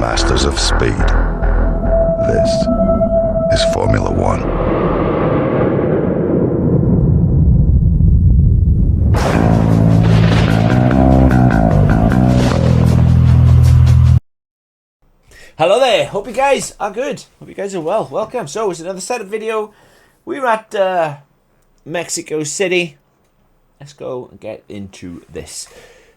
masters of speed. This is Formula One. Hello there, hope you guys are good, hope you guys are well, welcome. So it's another setup video. We're at Mexico City. Let's go and get into this.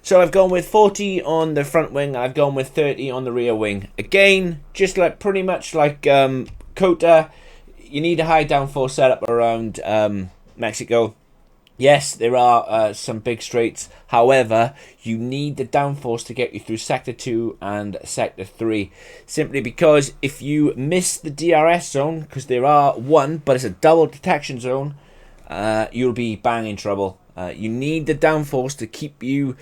So I've gone with 40 on the front wing, I've gone with 30 on the rear wing. Again, just like pretty much like Cota, you need a high downforce setup around Mexico. Yes, there are some big straights. However, you need the downforce to get you through Sector 2 and Sector 3. Simply because if you miss the DRS zone, because there are one, but it's a double detection zone, you'll be bang in trouble. You need the downforce to keep you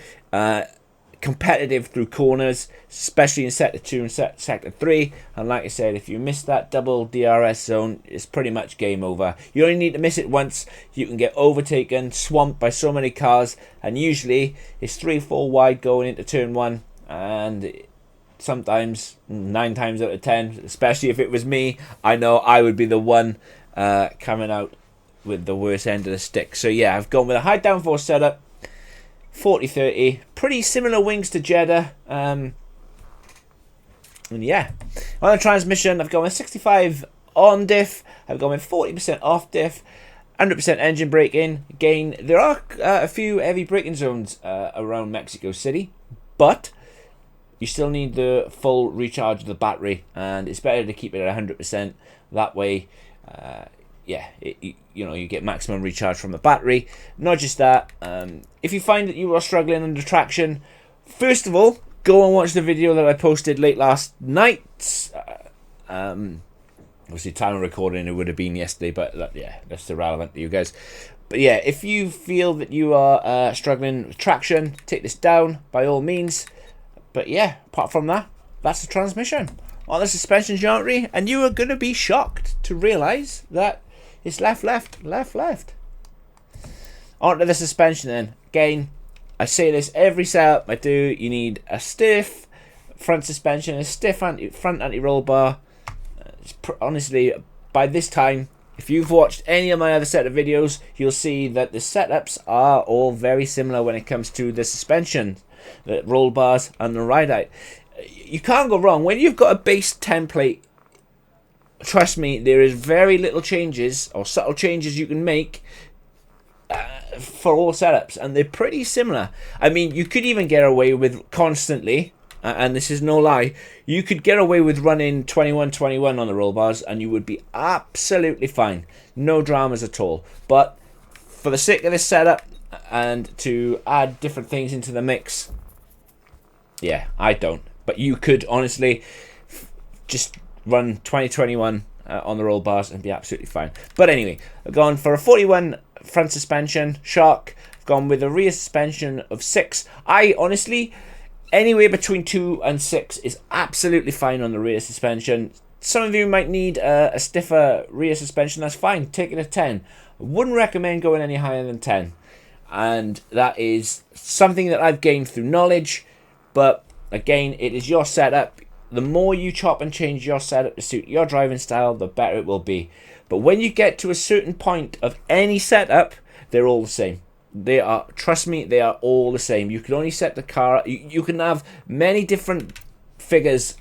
competitive through corners, especially in Sector 2 and Sector 3. And like I said, if you miss that double DRS zone, it's pretty much game over. You only need to miss it once. You can get overtaken, swamped by so many cars, and usually it's 3-4 wide going into turn 1, and sometimes 9 times out of 10, especially if it was me, I know I would be the one coming out with the worst end of the stick. So yeah, I've gone with a high downforce setup, 40-30, pretty similar wings to Jeddah. And yeah, on the transmission, I've gone with 65 on diff, I've gone with 40% off diff, 100% engine braking. Again, there are a few heavy braking zones around Mexico City, but you still need the full recharge of the battery, and it's better to keep it at 100%. That way, yeah, you get maximum recharge from the battery. Not just that, if you find that you are struggling under traction, first of all, go and watch the video that I posted late last night. Obviously, time of recording, it would have been yesterday, but yeah, that's irrelevant to you guys. But yeah, if you feel that you are struggling with traction, take this down by all means. But yeah, apart from that, that's the transmission. On the suspension geometry, and you are going to be shocked to realise that it's left, left, left, left. Onto the suspension then. Again, I say this every setup I do. You need a stiff front suspension, a stiff front anti-roll bar. Honestly, by this time, if you've watched any of my other set of videos, you'll see that the setups are all very similar when it comes to the suspension, the roll bars and the ride height. You can't go wrong. When you've got a base template, trust me, there is very little changes or subtle changes you can make for all setups, and they're pretty similar. I mean, you could even get away with constantly, and this is no lie, you could get away with running 21-21 on the roll bars and you would be absolutely fine. No dramas at all. But for the sake of this setup and to add different things into the mix, yeah, I don't. But you could honestly just run 20-21 on the roll bars and be absolutely fine. But anyway, I've gone for a 41 front suspension, shock. I've gone with a rear suspension of 6. I honestly, anywhere between 2 and 6 is absolutely fine on the rear suspension. Some of you might need a stiffer rear suspension, that's fine. Take it to 10. I wouldn't recommend going any higher than 10. And that is something that I've gained through knowledge, but again, it is your setup. The more you chop and change your setup to suit your driving style, the better it will be. But when you get to a certain point of any setup, they're all the same. They are, trust me, they are all the same. You can only set the car, you can have many different figures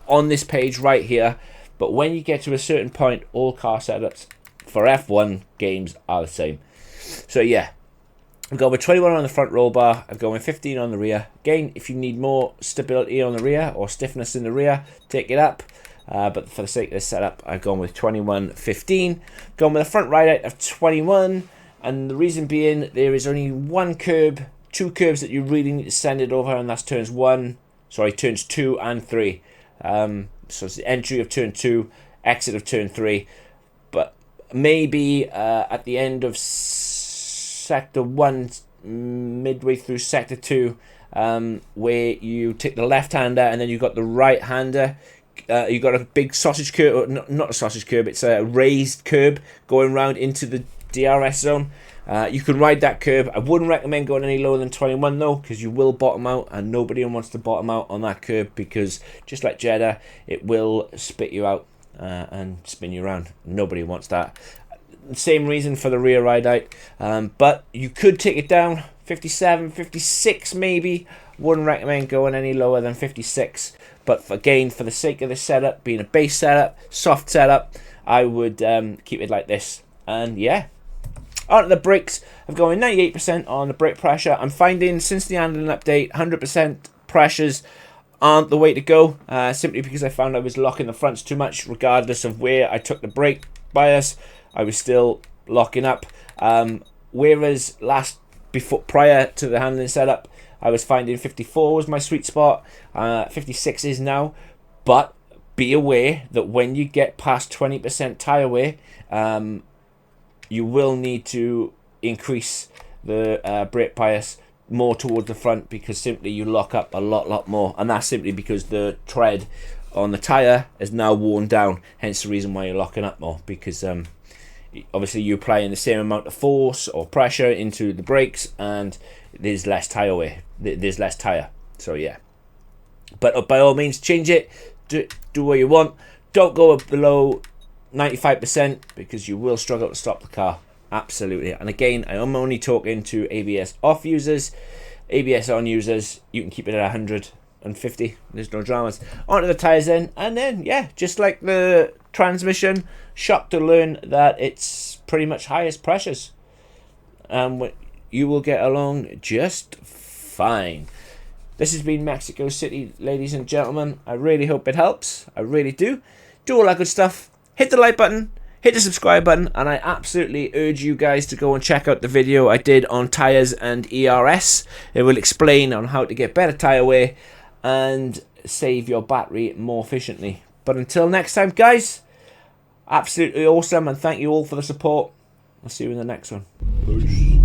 on this page right here, but when you get to a certain point, all car setups for F1 games are the same. So yeah, I've gone with 21 on the front roll bar, I've gone with 15 on the rear. Again, if you need more stability on the rear or stiffness in the rear, take it up. But for the sake of this setup, I've gone with 21-15. Gone with a front ride height of 21. And the reason being, there is only one curb, 2 curbs that you really need to send it over, and that's turns 2 and 3. So it's the entry of turn 2, exit of turn 3. But maybe at the end of sector 1, midway through sector 2, where you take the left-hander and then you've got the right-hander. You've got a big sausage curb, not a sausage curb, it's a raised curb going round into the DRS zone. You can ride that curb. I wouldn't recommend going any lower than 21 though, because you will bottom out, and nobody wants to bottom out on that curb, because just like Jeddah, it will spit you out and spin you around. Nobody wants that. Same reason for the rear ride height, but you could take it down 57, 56 maybe. Wouldn't recommend going any lower than 56, but again, for the sake of the setup, being a base setup, soft setup, I would keep it like this. And yeah, on to the brakes. I'm going 98% on the brake pressure. I'm finding since the handling update, 100% pressures aren't the way to go, simply because I found I was locking the fronts too much. Regardless of where I took the brake bias, I was still locking up. Whereas prior to the handling setup, I was finding 54 was my sweet spot. 56 is now, but be aware that when you get past 20% tire wear, you will need to increase the brake bias more towards the front, because simply you lock up a lot more, and that's simply because the tread on the tire is now worn down. Hence the reason why you're locking up more, because obviously you're applying the same amount of force or pressure into the brakes, and there's less tire wear. There's less tire. So yeah, but by all means, change it. Do what you want. Don't go below 95%, because you will struggle to stop the car. Absolutely. And again, I am only talking to ABS off users. ABS on users, you can keep it at 150. There's no dramas. Onto the tyres then, and then yeah, just like the transmission, shocked to learn that it's pretty much highest pressures, and you will get along just fine. This has been Mexico City, ladies and gentlemen. I really hope it helps. I really do. Do all that good stuff. Hit the like button, hit the subscribe button, and I absolutely urge you guys to go and check out the video I did on tyres and ERS. It will explain on how to get better tyre wear and save your battery more efficiently. But until next time, guys, absolutely awesome, and thank you all for the support. I'll see you in the next one. Peace.